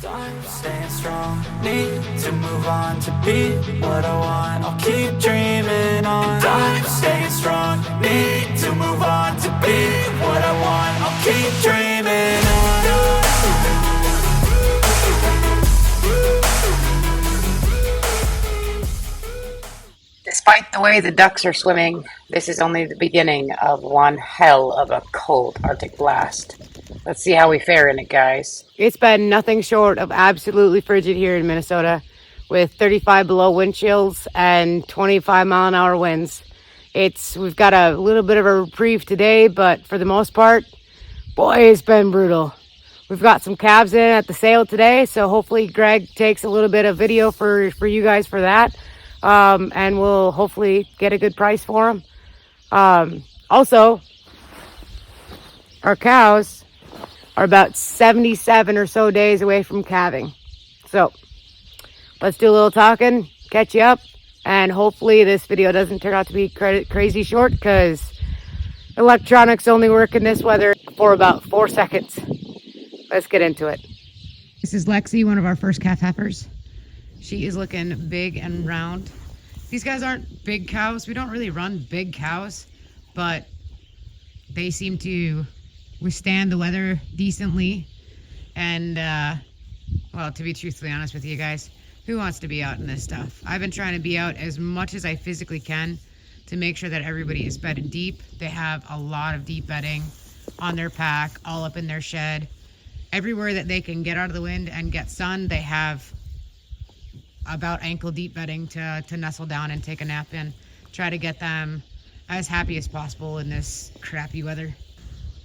I'm staying strong, need to move on to be what I want. I'll keep dreaming on. I'm staying strong, need to move on to be what I want. I'll keep dreaming on. Despite the way the ducks are swimming, this is only the beginning of one hell of a cold Arctic blast. Let's see how we fare in it, guys. It's been nothing short of absolutely frigid here in Minnesota, with 35 below wind chills and 25-mile-an-hour winds. We've got a little bit of a reprieve today, but for the most part, boy, it's been brutal. We've got some calves in at the sale today, so hopefully Greg takes a little bit of video for you guys for that. And we'll hopefully get a good price for them. Also, our cows are about 77 or so days away from calving. So let's do a little talking, catch you up, and hopefully this video doesn't turn out to be crazy short, because electronics only work in this weather for about 4 seconds. Let's get into it. This is Lexi, one of our first calf heifers. She is looking big and round. These guys aren't big cows. We don't really run big cows, but they seem to withstand the weather decently. And, well, to be truthfully honest with you guys, who wants to be out in this stuff? I've been trying to be out as much as I physically can to make sure that everybody is bedded deep. They have a lot of deep bedding on their pack, all up in their shed. Everywhere that they can get out of the wind and get sun, they have about ankle deep bedding to nestle down and take a nap in. Try to get them as happy as possible in this crappy weather.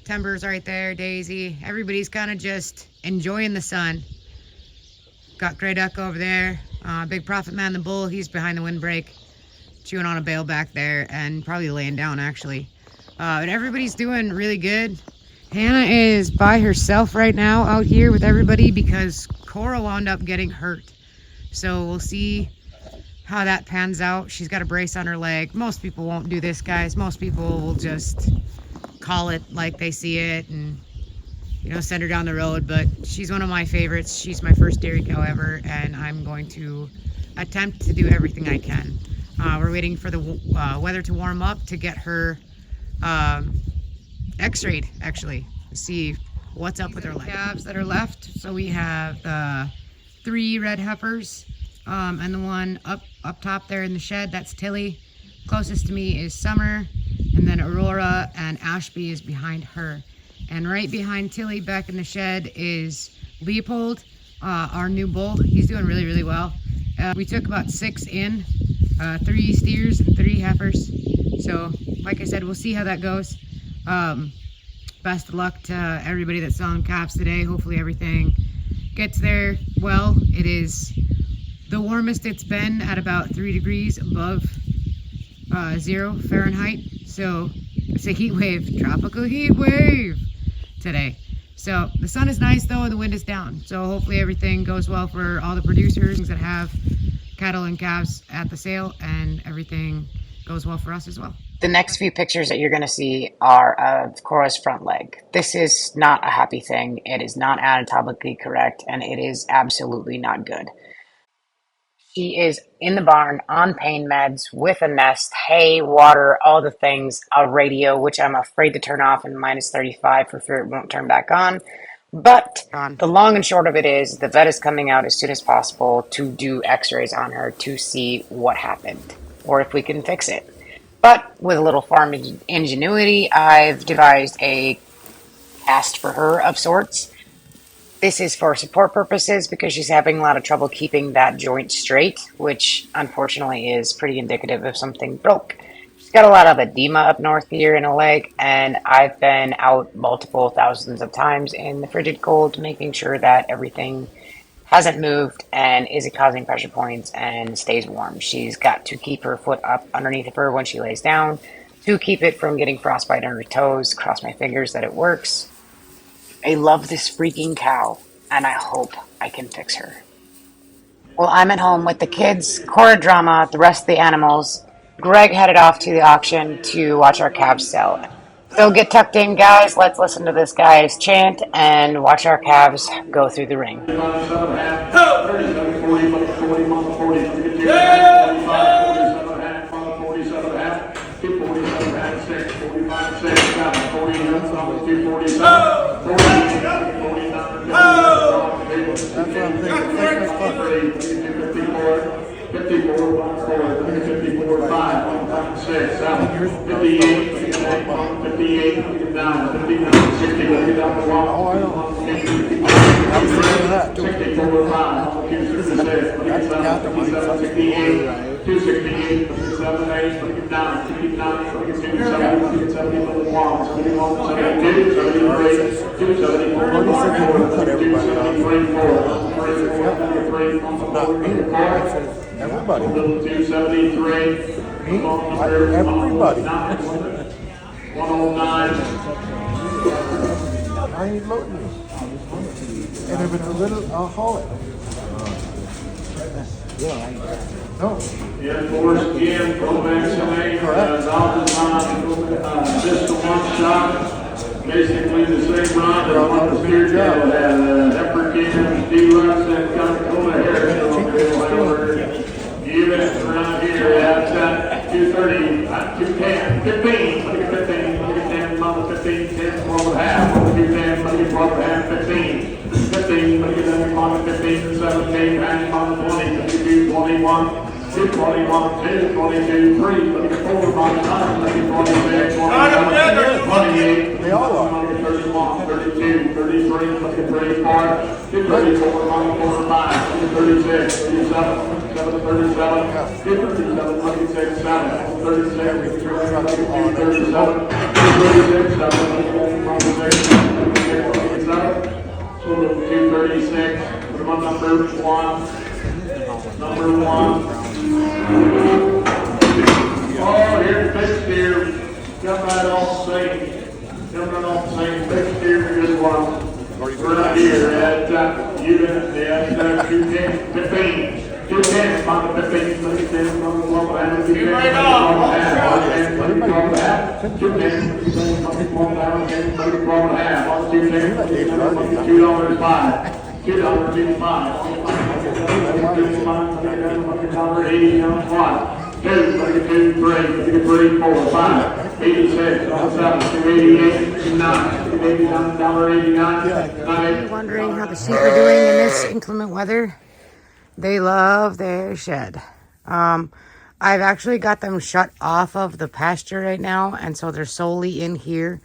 Timber's right there, Daisy. Everybody's kind of just enjoying the sun. Got Grey Duck over there. Big Prophet Man the bull, he's behind the windbreak, chewing on a bale back there and probably laying down actually. But everybody's doing really good. Hannah is by herself right now out here with everybody because Cora wound up getting hurt. So we'll see how that pans out. She's got a brace on her leg. Most people won't do this, guys. Most people will just call it like they see it and, you know, send her down the road. But she's one of my favorites. She's my first dairy cow ever, and I'm going to attempt to do everything I can. We're waiting for the weather to warm up to get her x-rayed, actually, to see what's up with her leg. Calves that are left. So we have 3 red heifers, and the one up top there in the shed, that's Tilly. Closest to me is Summer, and then Aurora and Ashby is behind her. And right behind Tilly back in the shed is Leopold, our new bull. He's doing really, really well. We took about 6 in, 3 steers and 3 heifers. So like I said, we'll see how that goes. Best of luck to everybody that's selling calves today. Hopefully everything gets there well. It is the warmest it's been at about 3 degrees above 0 Fahrenheit. So it's a heat wave, tropical heat wave today. So the sun is nice though, and the wind is down. So hopefully everything goes well for all the producers that have cattle and calves at the sale, and everything goes well for us as well. The next few pictures that you're going to see are of Cora's front leg. This is not a happy thing. It is not anatomically correct, and it is absolutely not good. She is in the barn on pain meds with a nest, hay, water, all the things, a radio, which I'm afraid to turn off in minus 35 for fear it won't turn back on. But the long and short of it is the vet is coming out as soon as possible to do x-rays on her to see what happened or if we can fix it. But with a little farm ingenuity, I've devised a cast for her of sorts. This is for support purposes because she's having a lot of trouble keeping that joint straight, which unfortunately is pretty indicative of something broke. She's got a lot of edema up north here in her leg, and I've been out multiple thousands of times in the frigid cold making sure that everything hasn't moved and isn't causing pressure points and stays warm. She's got to keep her foot up underneath of her when she lays down to keep it from getting frostbite on her toes. Cross my fingers that it works. I love this freaking cow, and I hope I can fix her. Well, I'm at home with the kids, Cora drama, the rest of the animals. Greg headed off to the auction to watch our calves sell. So get tucked in, guys. Let's listen to this guy's chant and watch our calves go through the ring. Everybody. 273. Everybody. 109. I ain't loading you. And if it's a little, I'll haul it. No. Yeah, force again, go vaccinate. Just the one shot. Basically the same rod as what the steer tail had. Epican, deluxe, and Coca-Cola hair. Even around here, that's 230, 210, 15. Look at 15. Look at 10, mama 15, 10, 12 and a half. Look at 10, look at 12 and a half, 15. 15, look at 10, mama 15, 17, and mama 20, 22, 21. 221, 2, 22, 3, look at 4, mama 9, look at 26, 27, 28, they all are. 31, 32, 33, look at 34, 234, mama 4, 5, 36, 37, 37, 37, look at 6, 7, 36, 37, 36, 7, mama 6, 7, so 236, put them on number 1. Number 1. Oh, here's fixed steer. Come right off the same. Come right off the same. Fixed steer, good one. Right here at unit, 210, 15. 210, on the 15, 10, on the 12, and 210, on the 12, 210, on the 12, on the 210, $2.05. $2.85. $1.80 on one. 2, 2, 3, 4, 5, 86, 7, 288, 9, $89. Wondering how the sheep are doing in this inclement weather. They love their shed. I've actually got them shut off of the pasture right now, and so they're solely in here.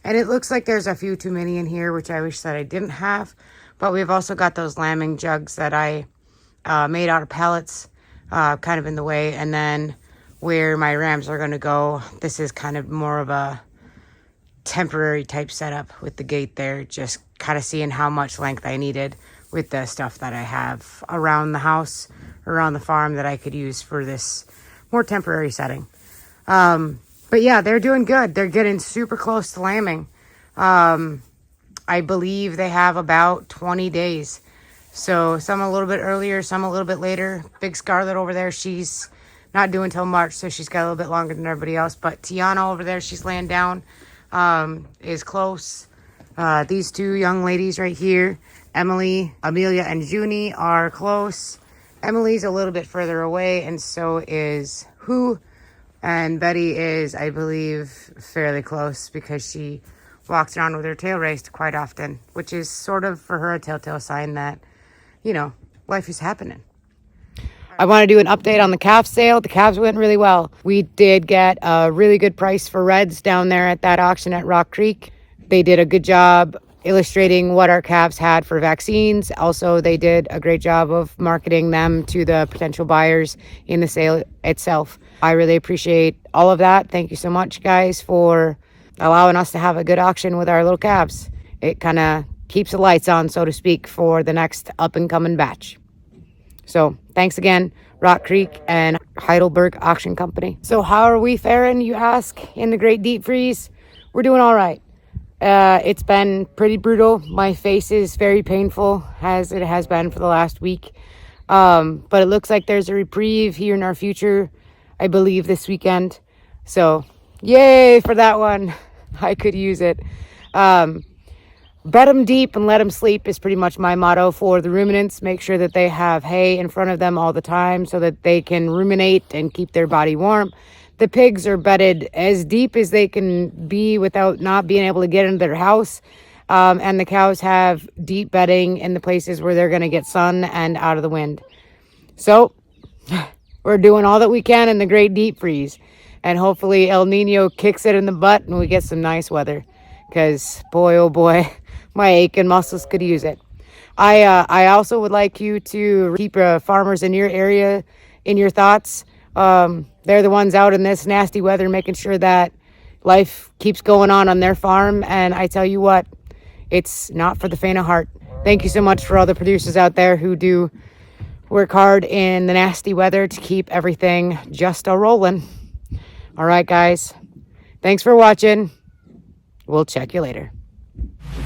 And it looks like there's a few too many in here, which I wish that I didn't have. But we've also got those lambing jugs that I made out of pellets, kind of in the way. And then where my rams are going to go, this is kind of more of a temporary type setup with the gate there. Just kind of seeing how much length I needed with the stuff that I have around the house, around the farm that I could use for this more temporary setting. But yeah, they're doing good. They're getting super close to lambing. I believe they have about 20 days. So some a little bit earlier, some a little bit later. Big Scarlet over there, she's not due until March, so she's got a little bit longer than everybody else. But Tiana over there, she's laying down, is close. These two young ladies right here, Emily, Amelia, and Junie are close. Emily's a little bit further away, and so is Who. And Betty is, I believe, fairly close because she walks around with her tail raised quite often, which is sort of for her a telltale sign that, you know, life is happening. I want to do an update on the calf sale. The calves went really well. We did get a really good price for reds down there at that auction at Rock Creek. They did a good job illustrating what our calves had for vaccines. Also, they did a great job of marketing them to the potential buyers in the sale itself. I really appreciate all of that. Thank you so much, guys, for allowing us to have a good auction with our little calves. It kind of keeps the lights on, so to speak, for the next up-and-coming batch. So thanks again, Rock Creek and Heidelberg Auction Company. So how are we faring, you ask, in the Great Deep Freeze? We're doing all right. It's been pretty brutal. My face is very painful, as it has been for the last week. But it looks like there's a reprieve here in our future, I believe, this weekend. So yay for that one. I could use it. Bed them deep and let them sleep is pretty much my motto for the ruminants. Make sure that they have hay in front of them all the time so that they can ruminate and keep their body warm. The pigs are bedded as deep as they can be without not being able to get into their house. And the cows have deep bedding in the places where they're going to get sun and out of the wind. So we're doing all that we can in the great deep freeze. And hopefully El Nino kicks it in the butt and we get some nice weather. Because boy, oh boy, my aching muscles could use it. I also would like you to keep farmers in your area in your thoughts. They're the ones out in this nasty weather making sure that life keeps going on their farm. And I tell you what, it's not for the faint of heart. Thank you so much for all the producers out there who do work hard in the nasty weather to keep everything just a-rolling. All right, guys. Thanks for watching. We'll check you later.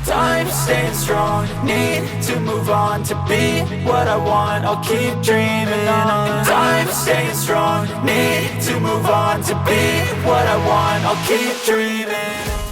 I'm staying strong, need to move on to be what I want. I'll keep dreaming on. I'm staying strong, need to move on to be what I want. I'll keep dreaming.